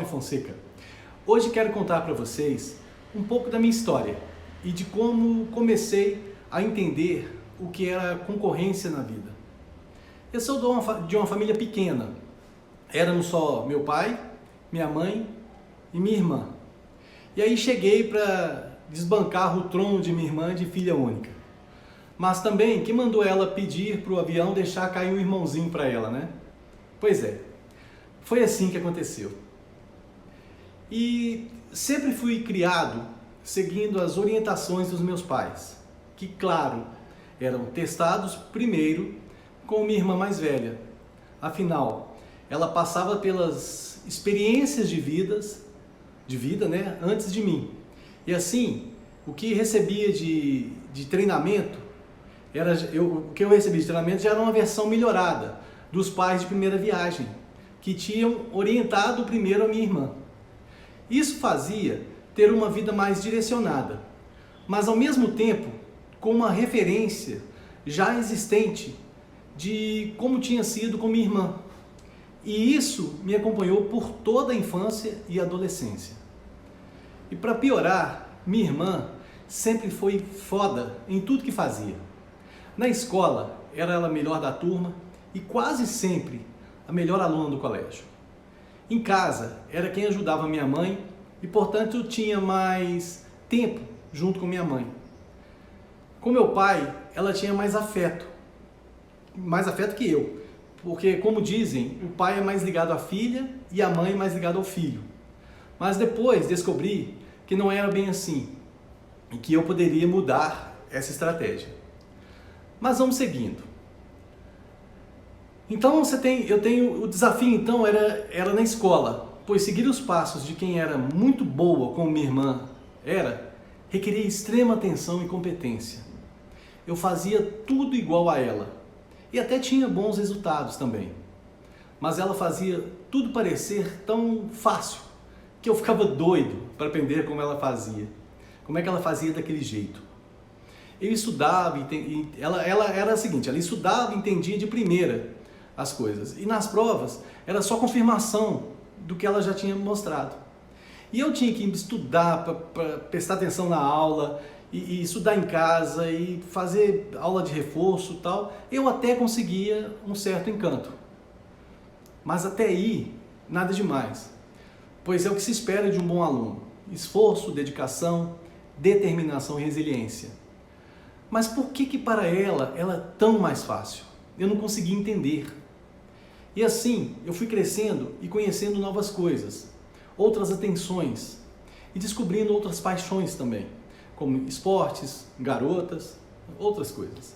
Fonseca. Hoje quero contar para vocês um pouco da minha história e de como comecei a entender o que era concorrência na vida. Eu sou de uma família pequena. Éramos só meu pai, minha mãe e minha irmã. E aí cheguei para desbancar o trono de minha irmã de filha única. Mas também, quem mandou ela pedir para o avião deixar cair um irmãozinho para ela, né? Pois é, foi assim que aconteceu. E sempre fui criado seguindo as orientações dos meus pais, que, claro, eram testados primeiro com minha irmã mais velha. Afinal, ela passava pelas experiências de vida, né, antes de mim. E assim, o que recebia de treinamento, o que eu recebi de treinamento já era uma versão melhorada dos pais de primeira viagem, que tinham orientado primeiro a minha irmã. Isso fazia ter uma vida mais direcionada, mas ao mesmo tempo com uma referência já existente de como tinha sido com minha irmã. E isso me acompanhou por toda a infância e adolescência. E para piorar, minha irmã sempre foi foda em tudo que fazia. Na escola, era ela a melhor da turma e quase sempre a melhor aluna do colégio. Em casa, era quem ajudava minha mãe e, portanto, tinha mais tempo junto com minha mãe. Com meu pai, ela tinha mais afeto que eu, porque, como dizem, o pai é mais ligado à filha e a mãe é mais ligada ao filho. Mas depois descobri que não era bem assim e que eu poderia mudar essa estratégia. Mas vamos seguindo. Então o desafio então era na escola, pois seguir os passos de quem era muito boa como minha irmã requeria extrema atenção e competência. Eu fazia tudo igual a ela e até tinha bons resultados também. Mas ela fazia tudo parecer tão fácil que eu ficava doido para aprender como ela fazia. Como é que ela fazia daquele jeito? Eu estudava, ela era a seguinte, ela estudava e entendia de primeira as coisas. E nas provas era só confirmação do que ela já tinha mostrado. E eu tinha que estudar para prestar atenção na aula, e estudar em casa, e fazer aula de reforço e tal. Eu até conseguia um certo encanto. Mas até aí, nada demais. Pois é o que se espera de um bom aluno. Esforço, dedicação, determinação e resiliência. Mas por que para ela é tão mais fácil? Eu não conseguia entender. E assim, eu fui crescendo e conhecendo novas coisas, outras atenções e descobrindo outras paixões também, como esportes, garotas, outras coisas.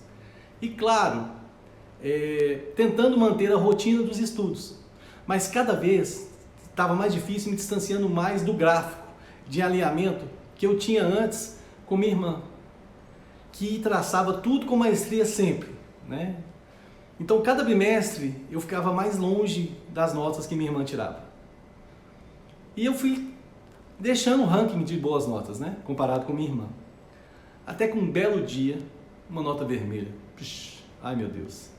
E claro, tentando manter a rotina dos estudos, mas cada vez estava mais difícil, me distanciando mais do gráfico de alinhamento que eu tinha antes com minha irmã, que traçava tudo com maestria sempre, né? Então, cada bimestre, eu ficava mais longe das notas que minha irmã tirava. E eu fui deixando o ranking de boas notas, né? Comparado com minha irmã. Até que um belo dia, uma nota vermelha. Puxa, ai meu Deus.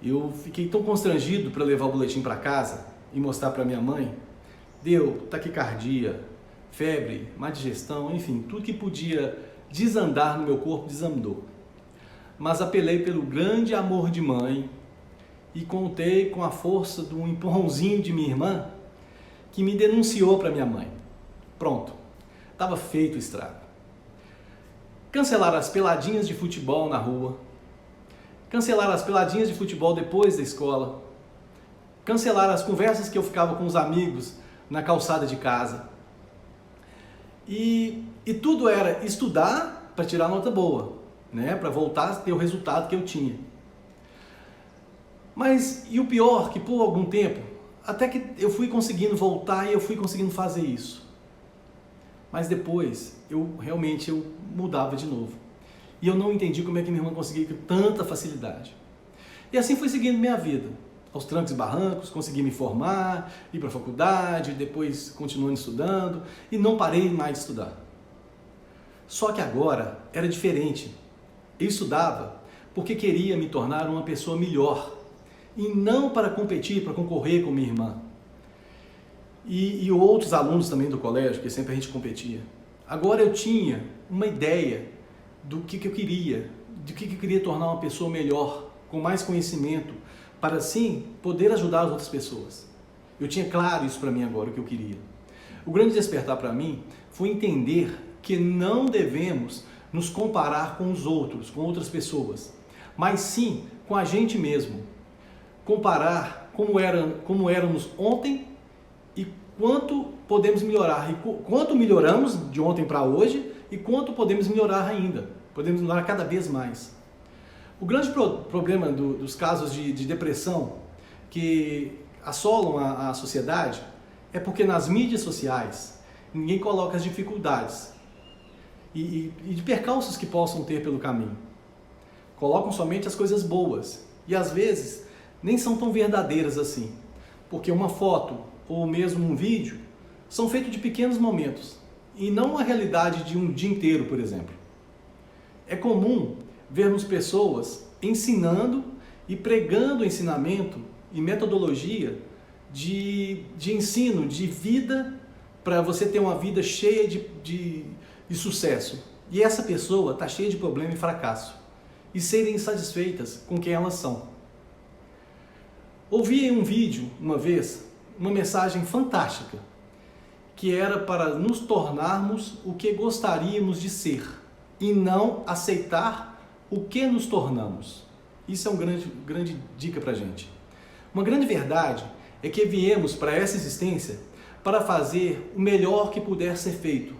Eu fiquei tão constrangido para levar o boletim para casa e mostrar para minha mãe. Deu taquicardia, febre, má digestão, enfim, tudo que podia desandar no meu corpo desandou. Mas apelei pelo grande amor de mãe e contei com a força de um empurrãozinho de minha irmã que me denunciou para minha mãe. Pronto, estava feito o estrago. Cancelaram as peladinhas de futebol na rua, cancelaram as peladinhas de futebol depois da escola, cancelaram as conversas que eu ficava com os amigos na calçada de casa. E tudo era estudar para tirar nota boa, né? Para voltar a ter o resultado que eu tinha. Mas, e o pior, que por algum tempo, até que eu fui conseguindo voltar e eu fui conseguindo fazer isso. Mas depois, eu mudava de novo. E eu não entendi como é que minha irmã conseguia com tanta facilidade. E assim fui seguindo minha vida. Aos trancos e barrancos, consegui me formar, ir para a faculdade, depois continuando estudando e não parei mais de estudar. Só que agora era diferente. Eu estudava porque queria me tornar uma pessoa melhor e não para competir, para concorrer com minha irmã. e outros alunos também do colégio, que sempre a gente competia. Agora eu tinha uma ideia do que eu queria, de que eu queria tornar uma pessoa melhor, com mais conhecimento, para assim poder ajudar as outras pessoas. Eu tinha claro isso para mim agora, o que eu queria. O grande despertar para mim foi entender que não devemos nos comparar com os outros, com outras pessoas, mas sim com a gente mesmo. Comparar como éramos ontem e quanto podemos melhorar, e quanto melhoramos de ontem para hoje e quanto podemos melhorar ainda, podemos melhorar cada vez mais. O grande problema dos casos de depressão que assolam a sociedade é porque nas mídias sociais ninguém coloca as dificuldades e de percalços que possam ter pelo caminho. Colocam somente as coisas boas e às vezes nem são tão verdadeiras assim, porque uma foto ou mesmo um vídeo são feitos de pequenos momentos e não a realidade de um dia inteiro, por exemplo. É comum vermos pessoas ensinando e pregando ensinamento e metodologia de ensino, de vida, para você ter uma vida cheia de sucesso. E essa pessoa está cheia de problema e fracasso e serem insatisfeitas com quem elas são. Ouvi em um vídeo, uma vez, uma mensagem fantástica, que era para nos tornarmos o que gostaríamos de ser e não aceitar o que nos tornamos. Isso é uma grande dica para a gente. Uma grande verdade é que viemos para essa existência para fazer o melhor que puder ser feito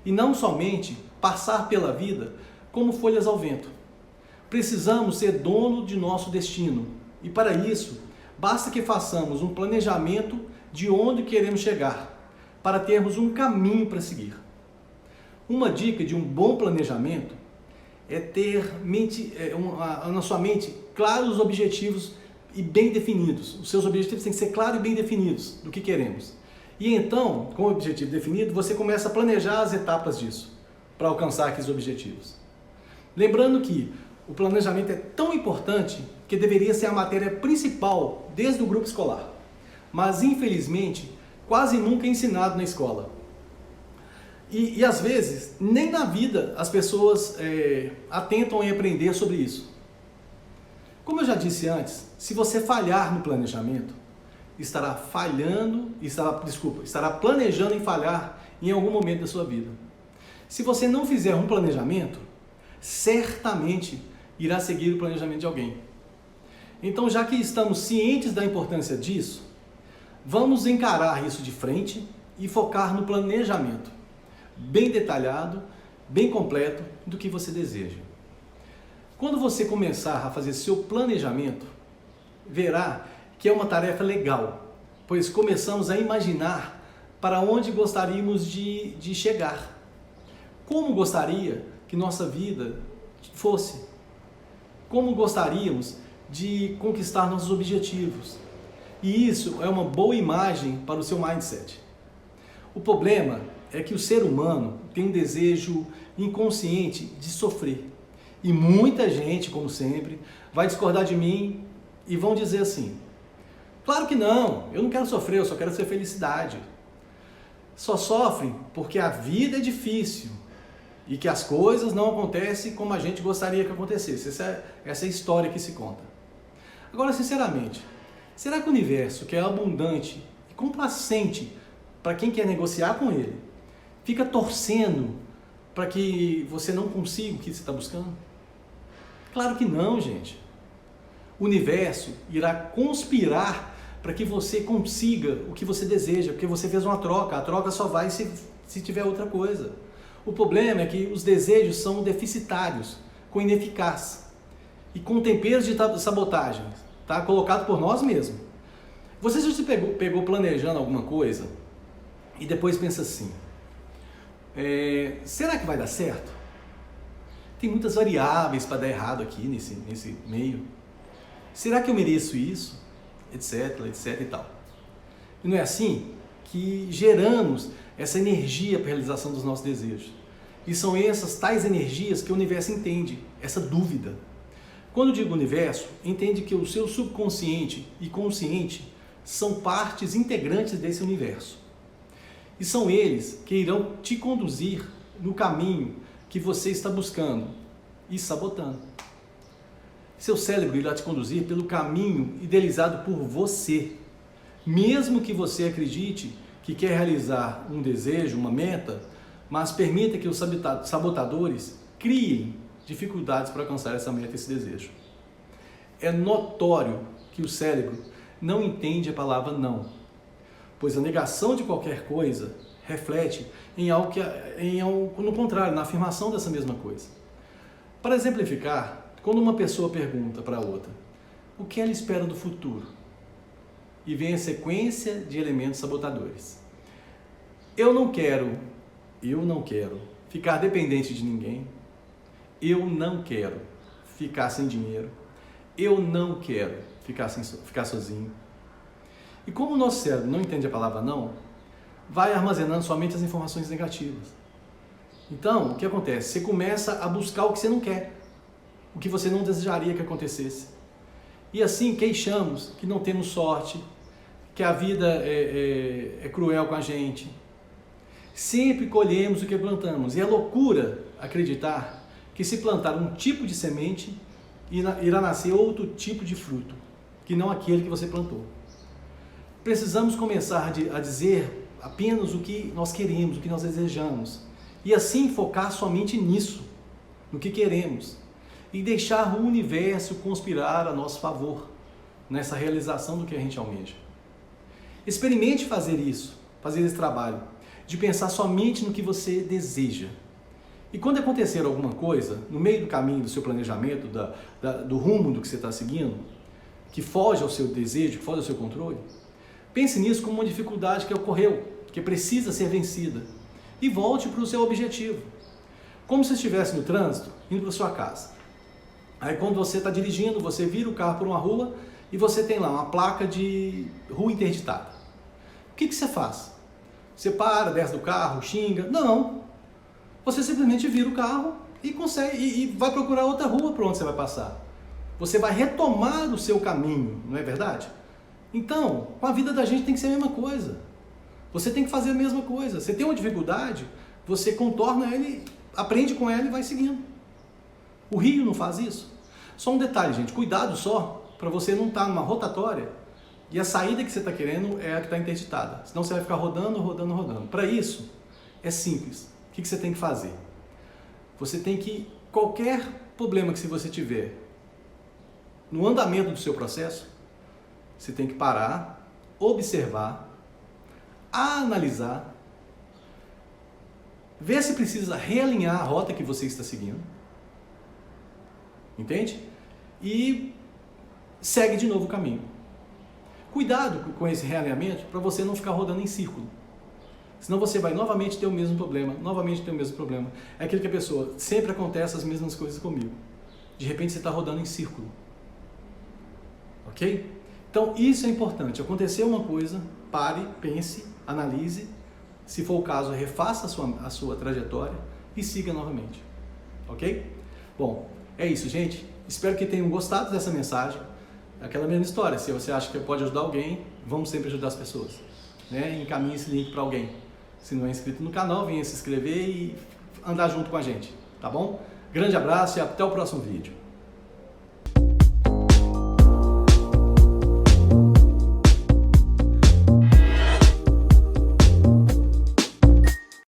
e não somente passar pela vida como folhas ao vento. Precisamos ser dono de nosso destino e para isso basta que façamos um planejamento de onde queremos chegar para termos um caminho para seguir. Uma dica de um bom planejamento é ter na sua mente claros os objetivos e bem definidos. Os seus objetivos têm que ser claros e bem definidos do que queremos. E então, com o objetivo definido, você começa a planejar as etapas disso para alcançar aqueles objetivos. Lembrando que o planejamento é tão importante que deveria ser a matéria principal desde o grupo escolar. Mas, infelizmente, quase nunca é ensinado na escola. E às vezes, nem na vida as pessoas atentam em aprender sobre isso. Como eu já disse antes, se você falhar no planejamento, estará planejando em falhar em algum momento da sua vida. Se você não fizer um planejamento, certamente irá seguir o planejamento de alguém. Então, já que estamos cientes da importância disso, vamos encarar isso de frente e focar no planejamento, bem detalhado, bem completo do que você deseja. Quando você começar a fazer seu planejamento, verá que é uma tarefa legal, pois começamos a imaginar para onde gostaríamos de chegar. Como gostaria que nossa vida fosse? Como gostaríamos de conquistar nossos objetivos? E isso é uma boa imagem para o seu mindset. O problema é que o ser humano tem um desejo inconsciente de sofrer. E muita gente, como sempre, vai discordar de mim e vão dizer assim: claro que não, eu não quero sofrer, eu só quero ter felicidade. Só sofrem porque a vida é difícil e que as coisas não acontecem como a gente gostaria que acontecesse. Essa é a história que se conta. Agora, sinceramente, será que o universo, que é abundante e complacente para quem quer negociar com ele, fica torcendo para que você não consiga o que você está buscando? Claro que não, gente. O universo irá conspirar para que você consiga o que você deseja, porque você fez uma troca. A troca só vai se tiver outra coisa. O problema é que os desejos são deficitários, com ineficaz e com temperos de sabotagem, tá? Colocado por nós mesmos. Você já se pegou planejando alguma coisa e depois pensa assim: será que vai dar certo? Tem muitas variáveis para dar errado aqui nesse meio. Será que eu mereço isso? Etc, etc e tal. E não é assim que geramos essa energia para a realização dos nossos desejos. E são essas tais energias que o universo entende, essa dúvida. Quando digo universo, entende que o seu subconsciente e consciente são partes integrantes desse universo. E são eles que irão te conduzir no caminho que você está buscando e sabotando. Seu cérebro irá te conduzir pelo caminho idealizado por você. Mesmo que você acredite que quer realizar um desejo, uma meta, mas permita que os sabotadores criem dificuldades para alcançar essa meta, esse desejo. É notório que o cérebro não entende a palavra não, pois a negação de qualquer coisa reflete em algo no contrário, na afirmação dessa mesma coisa. Para exemplificar, quando uma pessoa pergunta para a outra o que ela espera do futuro, e vem a sequência de elementos sabotadores. Eu não quero ficar dependente de ninguém, eu não quero ficar sem dinheiro, eu não quero ficar sozinho. E como o nosso cérebro não entende a palavra não, vai armazenando somente as informações negativas. Então, o que acontece? Você começa a buscar o que você não quer, o que você não desejaria que acontecesse. E assim queixamos que não temos sorte, que a vida é cruel com a gente. Sempre colhemos o que plantamos. E é loucura acreditar que se plantar um tipo de semente, irá nascer outro tipo de fruto, que não aquele que você plantou. Precisamos começar a dizer apenas o que nós queremos, o que nós desejamos. E assim focar somente nisso, no que queremos. E deixar o universo conspirar a nosso favor, nessa realização do que a gente almeja. Experimente fazer isso, fazer esse trabalho, de pensar somente no que você deseja. E quando acontecer alguma coisa, no meio do caminho do seu planejamento, do rumo do que você está seguindo, que foge ao seu desejo, que foge ao seu controle, pense nisso como uma dificuldade que ocorreu, que precisa ser vencida, e volte para o seu objetivo. Como se estivesse no trânsito, indo para sua casa. Aí quando você está dirigindo, você vira o carro por uma rua e você tem lá uma placa de rua interditada. O que você faz? Você para, desce do carro, xinga? Não. Você simplesmente vira o carro e vai procurar outra rua por onde você vai passar. Você vai retomar o seu caminho, não é verdade? Então, com a vida da gente tem que ser a mesma coisa. Você tem que fazer a mesma coisa. Você tem uma dificuldade, você contorna ele, aprende com ela e vai seguindo. O rio não faz isso? Só um detalhe, gente, cuidado só para você não estar numa rotatória e a saída que você está querendo é a que está interditada. Senão você vai ficar rodando. Para isso, é simples. O que você tem que fazer? Você tem que, qualquer problema que você tiver no andamento do seu processo, você tem que parar, observar, analisar, ver se precisa realinhar a rota que você está seguindo, entende? E segue de novo o caminho. Cuidado com esse realinhamento para você não ficar rodando em círculo. Senão você vai novamente ter o mesmo problema, É aquilo que a pessoa, sempre acontece as mesmas coisas comigo. De repente você está rodando em círculo. Ok? Então isso é importante. Aconteceu uma coisa, pare, pense, analise. Se for o caso, refaça a sua trajetória e siga novamente. Ok? Bom, é isso, gente. Espero que tenham gostado dessa mensagem. Aquela mesma história. Se você acha que pode ajudar alguém, vamos sempre ajudar as pessoas. Encaminhe esse link para alguém. Se não é inscrito no canal, venha se inscrever e andar junto com a gente. Tá bom? Grande abraço e até o próximo vídeo.